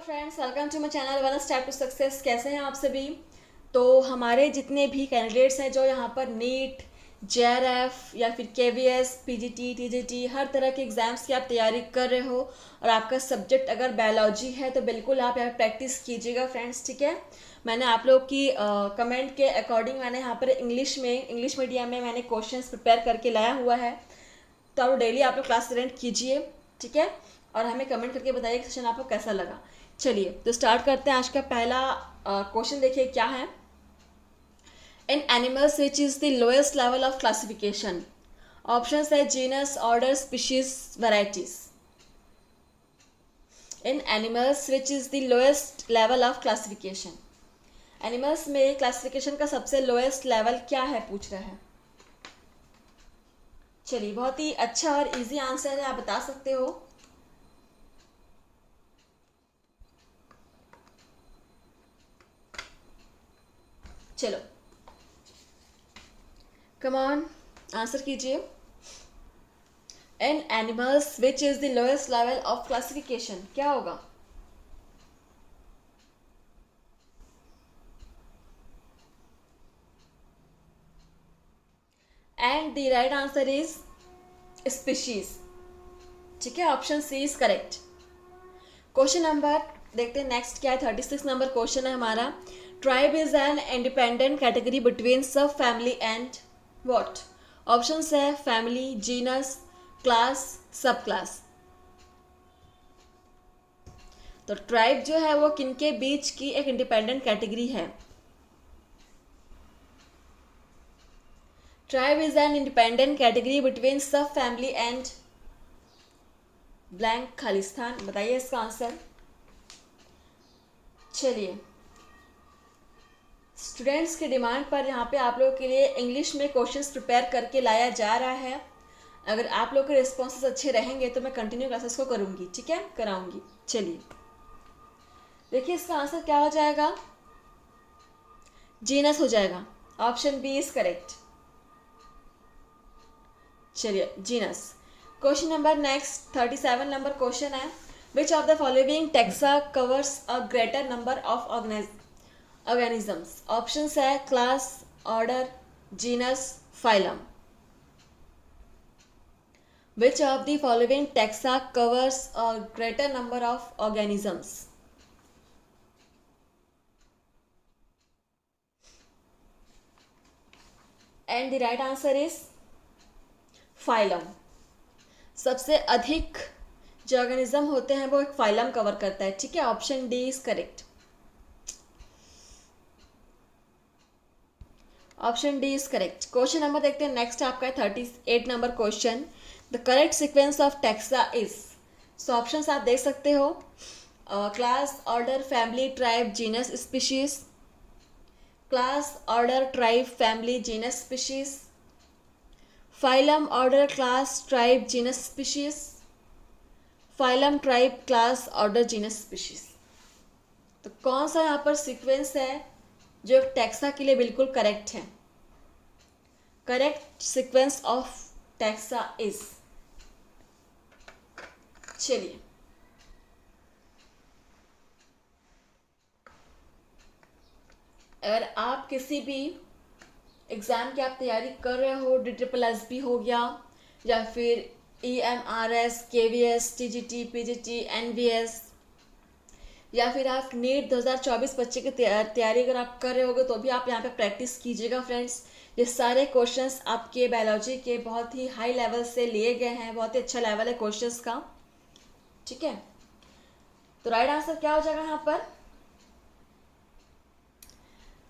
Friends, welcome to my channel one step to success. कैसे हैं आप सभी। तो हमारे जितने भी कैंडिडेट्स हैं जो यहाँ पर नीट, जेआरएफ या फिर केवीएस, पीजीटी, टीजीटी हर तरह के एग्ज़ाम्स की आप तैयारी कर रहे हो और आपका सब्जेक्ट अगर बायोलॉजी है तो बिल्कुल आप यहाँ प्रैक्टिस कीजिएगा फ्रेंड्स। ठीक है, मैंने आप लोग की कमेंट के अकॉर्डिंग मैंने यहाँ पर इंग्लिश मीडियम में मैंने क्वेश्चंस प्रिपेयर करके लाया हुआ है। तो आप डेली आप लोग क्लास अटेंड कीजिए, ठीक है, और हमें कमेंट करके बताइए कि सेशन आपको कैसा लगा। चलिए तो स्टार्ट करते हैं। आज का पहला क्वेश्चन देखिए क्या है। In animals which is the lowest level of classification. Options है genus, order, species, varieties. In animals which is the lowest level of classification. Animals में क्लासिफिकेशन का सबसे लोएस्ट लेवल क्या है पूछ रहा है। चलिए, बहुत ही अच्छा और इजी आंसर है, आप बता सकते हो। चलो कम ऑन, आंसर कीजिए। In animals which is the lowest level of classification क्या होगा। And the right answer is species. ठीक है, option C is correct. Question number देखते हैं नेक्स्ट क्या है। 36 नंबर क्वेश्चन है हमारा। Tribe is an independent category between सब फैमिली एंड व्हाट। ऑप्शंस है फैमिली, जीनस, क्लास, सब क्लास। तो ट्राइब जो है वो किनके बीच की एक इंडिपेंडेंट कैटेगरी है। Tribe is an independent category between सब फैमिली एंड ब्लैंक, खालिस्तान। बताइए इसका आंसर। चलिए, स्टूडेंट्स की डिमांड पर यहाँ पे आप लोगों के लिए इंग्लिश में क्वेश्चंस प्रिपेयर करके लाया जा रहा है। अगर आप लोग के रिस्पॉन्सेस अच्छे रहेंगे तो मैं कंटिन्यू क्लासेस को करूँगी, ठीक है, कराऊंगी। चलिए देखिए इसका आंसर क्या हो जाएगा। जीनस हो जाएगा। Option B is correct. चलिए genus. Question number next 37 number question है। Which of the following taxa covers a greater number of organisms. Options है class, order, genus, phylum. Which of the following taxa covers a greater number of organisms. And the right answer is phylum. सबसे अधिक जो organism होते हैं वो एक phylum cover करता है, ठीक है। Option D is correct. Option D is correct. Question number देखते हैं नेक्स्ट आपका है 38 number question. The correct sequence of taxa is. So options आप देख सकते हो। Class, order, family, tribe, genus, species. Class, order, tribe, family, genus, species. Phylum, order, class, tribe, genus, species. Phylum, tribe, class, order, genus, species. तो कौन सा यहाँ पर sequence है जो टेक्सा के लिए बिल्कुल करेक्ट है। Correct sequence of taxa is. चलिए अगर आप किसी भी एग्ज़ाम की आप तैयारी कर रहे हो, DSSB हो गया या फिर EMRS, KVS, TGT, PGT, NVS, या फिर आप नीट 2024-25 की तैयारी अगर आप कर रहे होगे तो भी आप यहाँ पे प्रैक्टिस कीजिएगा फ्रेंड्स। ये सारे क्वेश्चंस आपके बायोलॉजी के बहुत ही हाई लेवल से लिए गए हैं, बहुत ही अच्छा लेवल है क्वेश्चंस का, ठीक है। तो राइट आंसर क्या हो जाएगा यहाँ पर।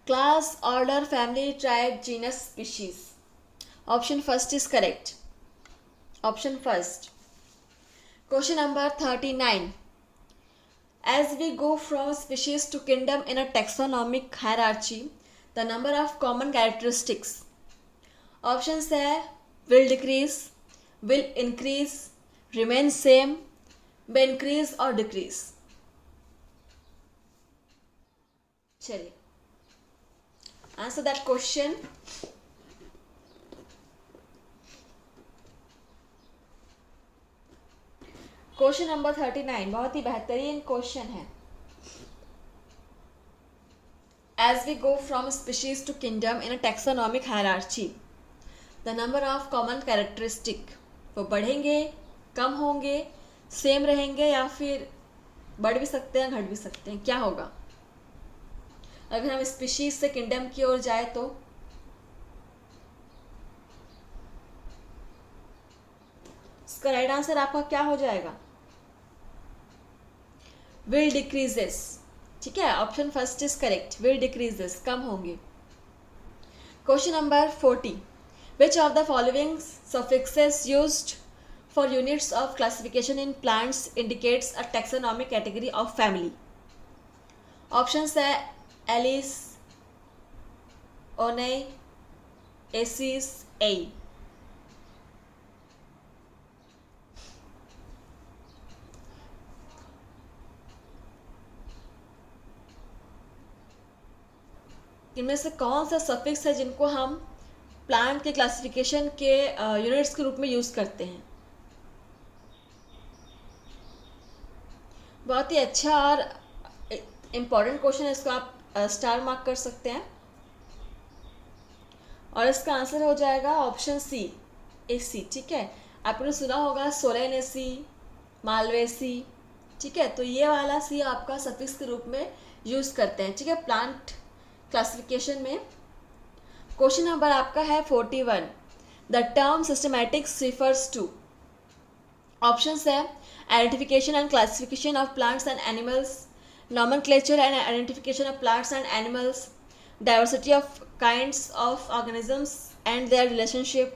Class, order, family, tribe, genus, species. Option first is correct. Option first. Question number 39। As we go from species to kingdom in a taxonomic hierarchy, the number of common characteristics. Options है will decrease, will increase, remain same, may increase or decrease. चलिए answer that question. Question number 39 बहुत ही बेहतरीन question है। as we go from species to kingdom in a taxonomic hierarchy, the number of common characteristic वो बढ़ेंगे, कम होंगे, same रहेंगे या फिर बढ़ भी सकते हैं, घट भी सकते हैं, क्या होगा अगर हम स्पीशीज से किंगडम की ओर जाए तो? इसका राइट आंसर आपका क्या हो जाएगा? Will decreases. ठीक है, option first is correct, will decreases, कम होंगे। Question number 40, which of the following suffixes used for units of classification in plants indicates a taxonomic category of family? Options है ales, onae, aceae, ae. इनमें से कौन सा suffix है जिनको हम प्लांट के क्लासिफिकेशन के यूनिट्स के रूप में यूज़ करते हैं? बहुत ही अच्छा और इम्पॉर्टेंट क्वेश्चन है, इसको आप स्टार मार्क कर सकते हैं। और इसका आंसर हो जाएगा ऑप्शन सी, एसी। ठीक है, आपने सुना होगा सोलेनेसी, मालवेसी। ठीक है, तो ये वाला सी आपका सफिक्स के रूप में यूज़ करते हैं। ठीक है, प्लांट क्लासिफिकेशन में। क्वेश्चन नंबर आपका है 41, the term systematics refers to. Options है identification and classification of plants and animals, nomenclature and identification of plants and animals, diversity of kinds of organisms and their relationship,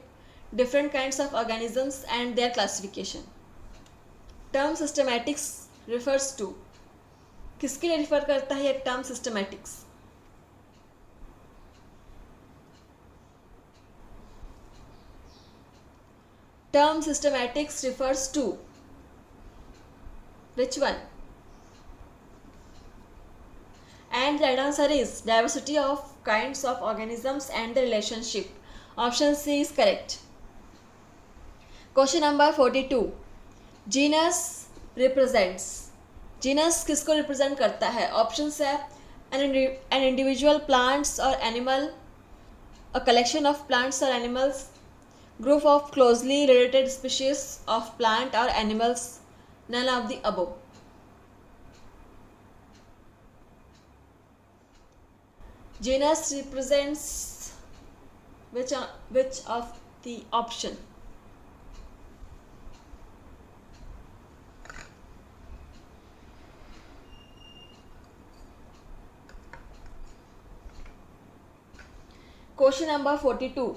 different kinds of organisms and their classification. Term systematics refers to, किसके लिए refer करता है ये term systematics? Term systematics refers to which one? And the right answer is diversity of kinds of organisms and the relationship. Option C is correct. Question number 42, genus represents. genus किसको represent करता है? Options है an individual plants or animal, a collection of plants or animals, group of closely related species of plant or animals, none of the above. Genus represents which of the option? Question number 42,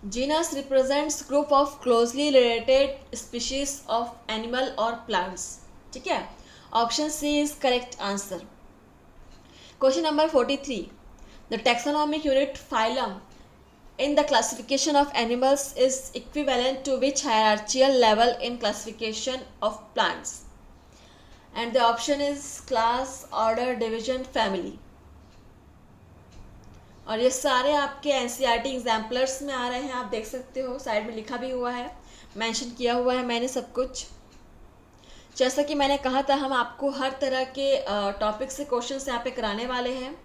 genus represents group of closely related species of animal or plants. ठीक है, option C is correct answer. Question number 43, the taxonomic unit phylum in the classification of animals is equivalent to which hierarchical level in classification of plants? And the option is class, order, division, family. और ये सारे आपके NCERT exemplars में आ रहे हैं, आप देख सकते हो, साइड में लिखा भी हुआ है, मेंशन किया हुआ है मैंने सब कुछ। जैसा कि मैंने कहा था, हम आपको हर तरह के टॉपिक से क्वेश्चन यहाँ पे कराने वाले हैं।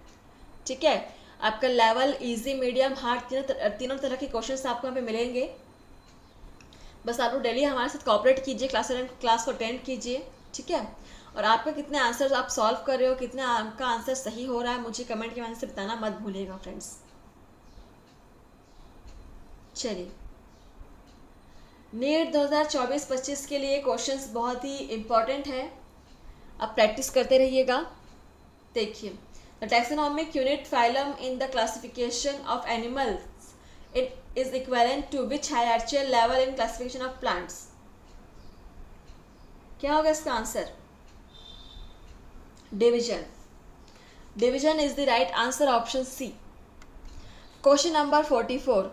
ठीक है, आपका लेवल, इजी, मीडियम, हार्ड, तीनों तरह के क्वेश्चंस आपको यहाँ पे मिलेंगे। बस आप लोग डेली हमारे साथ कोऑपरेट कीजिए, क्लास को अटेंड कीजिए। ठीक है, और आपका कितने आंसर्स आप सॉल्व कर रहे हो, कितने आपका आंसर सही हो रहा है, मुझे कमेंट के माध्यम से बताना मत भूलिएगा फ्रेंड्स। चलिए, नीट 2024-25 के लिए क्वेश्चंस बहुत ही इम्पोर्टेंट है, आप प्रैक्टिस करते रहिएगा। देखिए, the taxonomic unit phylum in the classification of animals, it is equivalent to which hierarchical level in classification of plants? क्या होगा इसका answer? Division. Division is the right answer, option C. Question number 44,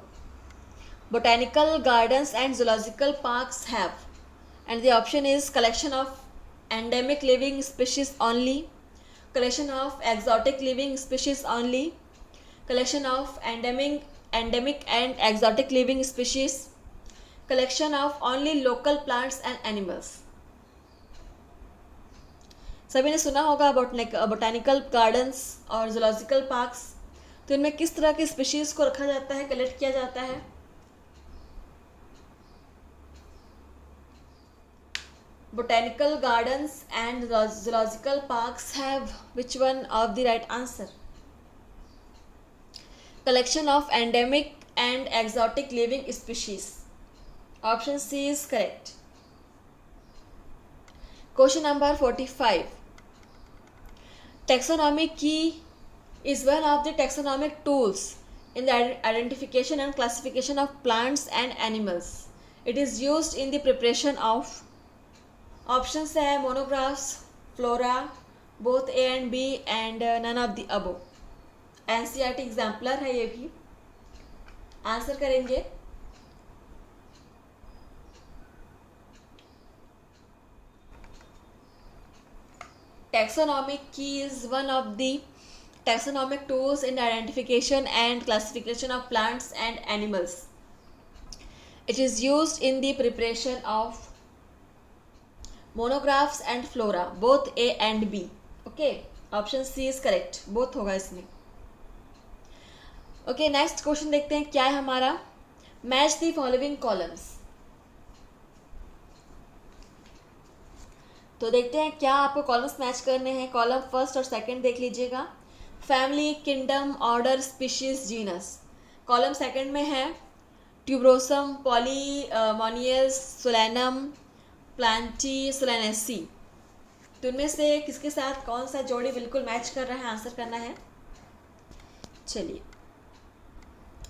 botanical gardens and zoological parks have, and the option is collection of endemic living species only, collection of exotic living species only, collection of endemic and exotic living species, collection of only local plants and animals. सभी ने सुना होगा botanical gardens और zoological parks. तो इनमें किस तरह की स्पीशीज़ को रखा जाता है, कलेक्ट किया जाता है? Botanical gardens and zoological parks have which one of the right answer? Collection of endemic and exotic living species. Option C is correct. Question number 45. Taxonomy key is one of the taxonomic tools in the identification and classification of plants and animals. It is used in the preparation of options है monographs, flora, both A and B and none of the above. NCERT exemplar है ये भी। Answer करेंगे taxonomic key is one of the taxonomic tools in identification and classification of plants and animals. It is used in the preparation of monographs and flora, both A and B. Okay, option C is correct, both होगा इसमें. Okay, next question देखते हैं क्या है हमारा. Match the following columns. तो देखते हैं क्या आपको कॉलम्स मैच करने हैं. कॉलम फर्स्ट और सेकंड देख लीजिएगा. Family, kingdom, order, species, genus. Column second में है tuberosum, Polemoniales, solanum, Plantae, Solanaceae. तो उनमें से किसके साथ कौन सा जोड़ी बिल्कुल मैच कर रहा है, आंसर करना है. चलिए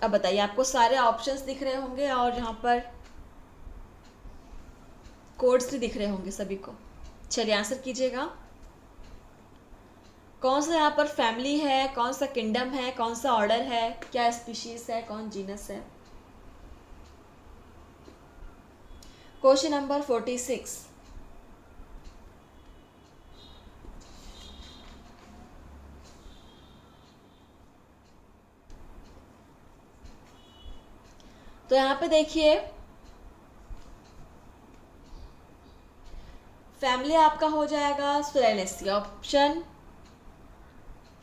अब बताइए. आपको सारे ऑप्शंस दिख रहे होंगे और यहाँ पर कोड्स भी दिख रहे होंगे सभी को. चलिए आंसर कीजिएगा. कौन सा यहाँ पर फैमिली है, कौन सा किंगडम है, कौन सा ऑर्डर है, क्या स्पीशीज है, कौन जीनस है. Question number 46. तो यहां पे देखिए फैमिली आपका हो जाएगा सोलेनेसी. ऑप्शन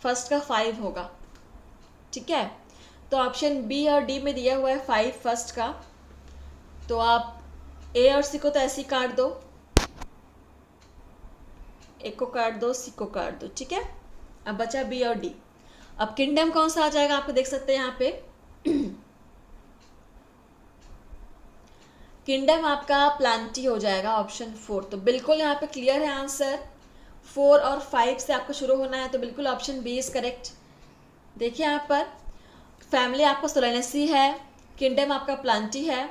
फर्स्ट का 5 होगा. ठीक है, तो ऑप्शन बी और डी में दिया हुआ है 5 फर्स्ट का. तो आप ए और सी को तो ऐसे ही काट दो, ए को काट दो, सी को काट दो. ठीक है, अब बचा बी और डी. अब किंगडम कौन सा आ जाएगा, आपको देख सकते हैं यहाँ पे. किंगडम आपका प्लांटी हो जाएगा, ऑप्शन 4. तो बिल्कुल यहाँ पे क्लियर है आंसर. 4 और 5 से आपको शुरू होना है, तो बिल्कुल ऑप्शन बी इज करेक्ट. देखिए यहाँ पर फैमिली आपका सोलेनेसी है, किंगडम आपका प्लांटी है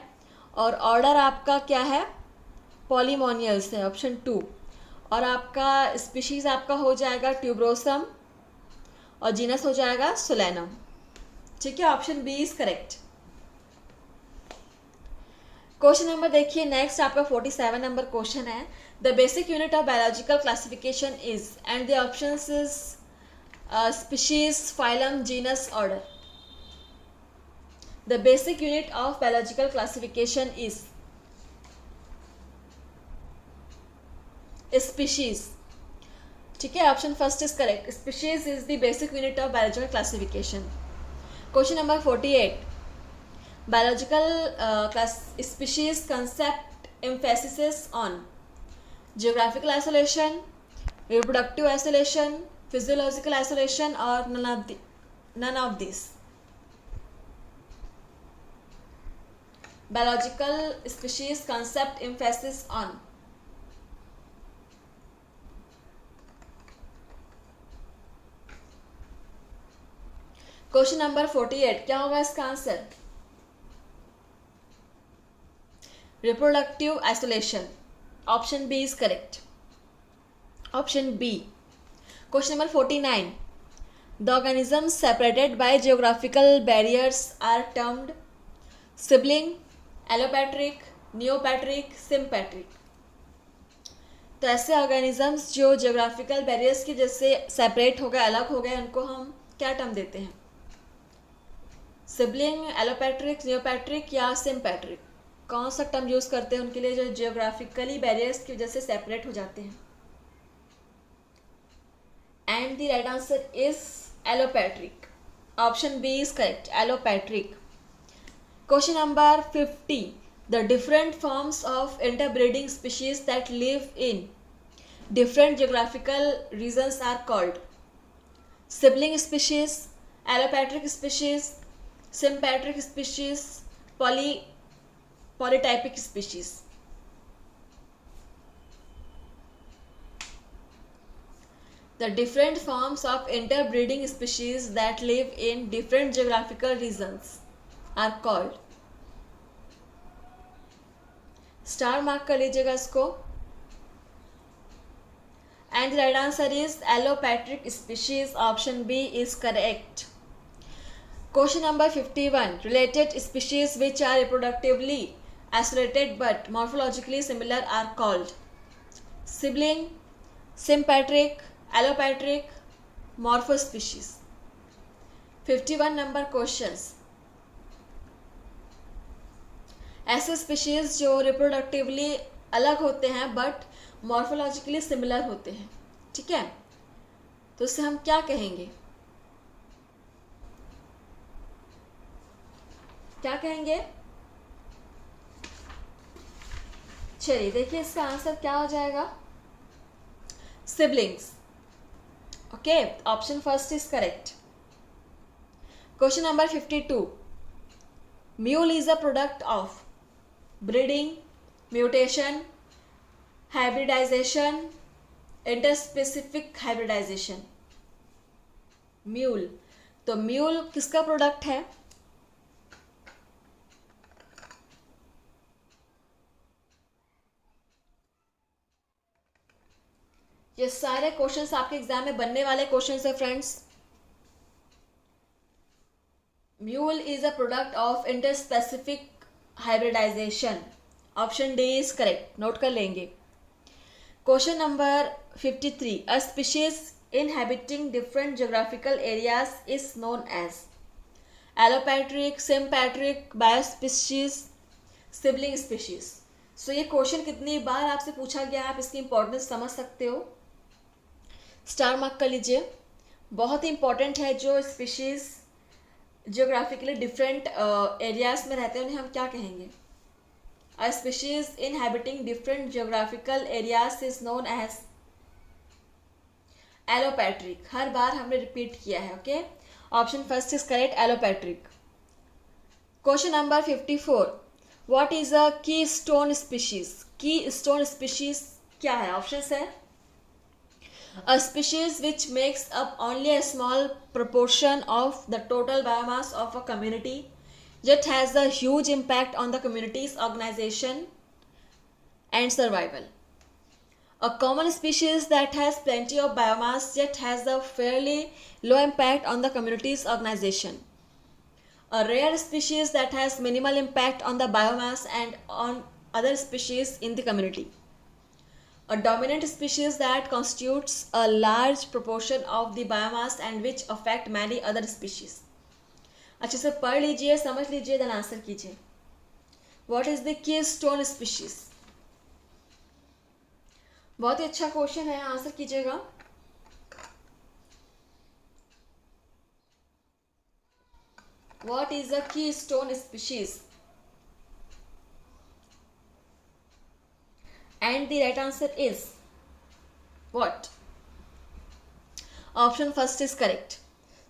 और ऑर्डर आपका क्या है, पॉलीमोनियल्स है, ऑप्शन 2. और आपका स्पीशीज आपका हो जाएगा ट्यूब्रोसम और जीनस हो जाएगा सोलैनम. ठीक है, option B is correct. Question number देखिए नेक्स्ट आपका 47 नंबर क्वेश्चन है. The basic unit of biological classification is and the options is species, phylum, genus, order. The basic unit of biological classification is species. ठीक है, option first is correct. Species is the basic unit of biological classification. Question number 48. Biological species concept emphasis on geographical isolation, reproductive isolation, physiological isolation और none of this. Biological species concept emphasis on. Question number 48 क्या होगा इसका answer. Reproductive isolation. Option B is correct. Option B. Question number 49. The organisms separated by geographical barriers are termed sibling, allopatric, neopatric, sympatric. तो ऐसे organisms जो geographical barriers की जैसे separate हो गए, अलग हो गए, उनको हम क्या टर्म देते हैं, सिबलिंग, एलोपैट्रिक, नियोपैट्रिक या सिम्पैट्रिक. कौन सा टर्म यूज़ करते हैं उनके लिए जो जियोग्राफिकली बैरियर्स की वजह से सेपरेट हो जाते हैं. and the right answer is allopatric. Option B is correct, allopatric. Question number 50. The different forms of interbreeding species that live in different geographical regions are called sibling species, allopatric species, sympatric species, polytypic species. The different forms of interbreeding species that live in different geographical regions are called. Star mark कर लीजिएगा इसको. And the right answer is allopatric species. Option B is correct. Question number 51. Related species which are reproductively isolated but morphologically similar are called sibling, sympatric, allopatric, morphospecies. 51 number questions. ऐसे species जो reproductively अलग होते हैं but morphologically similar होते हैं, ठीक है, तो उससे हम क्या कहेंगे? क्या कहेंगे? चलिए देखिए इसका आंसर क्या हो जाएगा. Siblings. Okay, option first is correct. Question number 52. Mule is a product of breeding, mutation, hybridization, interspecific hybridization. Mule, तो म्यूल किसका प्रोडक्ट है? ये सारे क्वेश्चंस आपके एग्जाम में बनने वाले क्वेश्चंस है friends. Mule is a product of interspecific hybridization. Option D is correct. Note कर लेंगे. Question number 53. A species inhabiting different geographical areas is known as allopatric, sympatric, biospecies, sibling species. So ये question कितनी बार आपसे पूछा गया, आप इसकी importance समझ सकते हो. स्टार मार्क कर लीजिए. बहुत ही इंपॉर्टेंट है. जो स्पीशीज जियोग्राफिकली डिफरेंट एरियाज में रहते हैं उन्हें हम क्या कहेंगे? A species inhabiting different geographical areas is known as allopatric. हर बार हमने रिपीट किया है. Okay, option first is correct, allopatric. Question number 54. What is a keystone species? Keystone species क्या है? ऑप्शंस है a species which makes up only a small proportion of the total biomass of a community yet has a huge impact on the community's organization and survival. A common species that has plenty of biomass yet has a fairly low impact on the community's organization. A rare species that has minimal impact on the biomass and on other species in the community. A dominant species that constitutes a large proportion of the biomass and which affect many other species. अच्छे से पढ़ लीजिए, समझ लीजिए, then answer कीजिए. What is the keystone species? बहुत ही अच्छा question है, आंसर कीजिएगा. What is a keystone species? And the right answer is what? Option first is correct.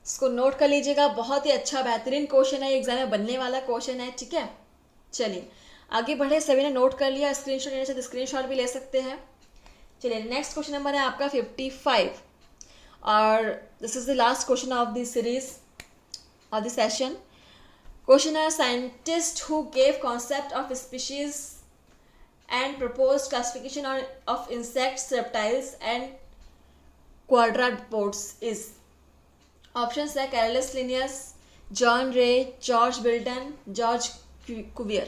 इसको नोट कर लीजिएगा. बहुत ही अच्छा बेहतरीन क्वेश्चन है, एग्जाम में बनने वाला क्वेश्चन है, ठीक है. चलिए आगे बढ़े. सभी ने नोट कर लिया. स्क्रीनशॉट लेने से तो स्क्रीनशॉट भी ले सकते हैं. चलिए नेक्स्ट क्वेश्चन नंबर है आपका 55 और this is the last question of this series of this session. Question है scientist who gave concept of species and proposed classification of insects, reptiles and quadrupeds is. Options है Carolus Linnaeus, John Ray, George Bilton, George Cuvier.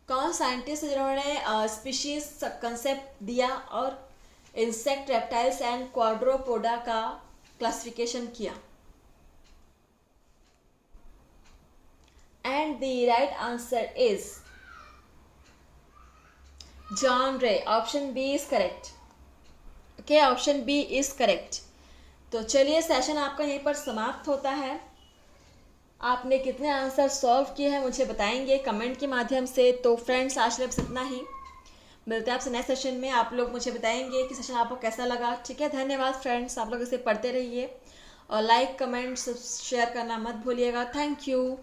कौन scientist जिन्होंने species concept दिया और insect, reptiles and क्वाड्रोपोडा का classification किया? And the right answer is John Ray. Option B is correct. Okay, option B is correct. तो चलिए session आपका यहीं पर समाप्त होता है। आपने कितने आंसर सॉल्व किए हैं मुझे बताएंगे कमेंट के माध्यम से। तो फ्रेंड्स, आज के लिए बस इतना ही। मिलते हैं आपसे नेक्स्ट सेशन में। आप लोग मुझे बताएंगे कि सेशन आपको कैसा लगा। ठीक है, धन्यवाद फ्रेंड्स। आप लोग इसे पढ़ते रहिए और लाइक कमेंट शेयर करना मत भूलिएगा। Thank you.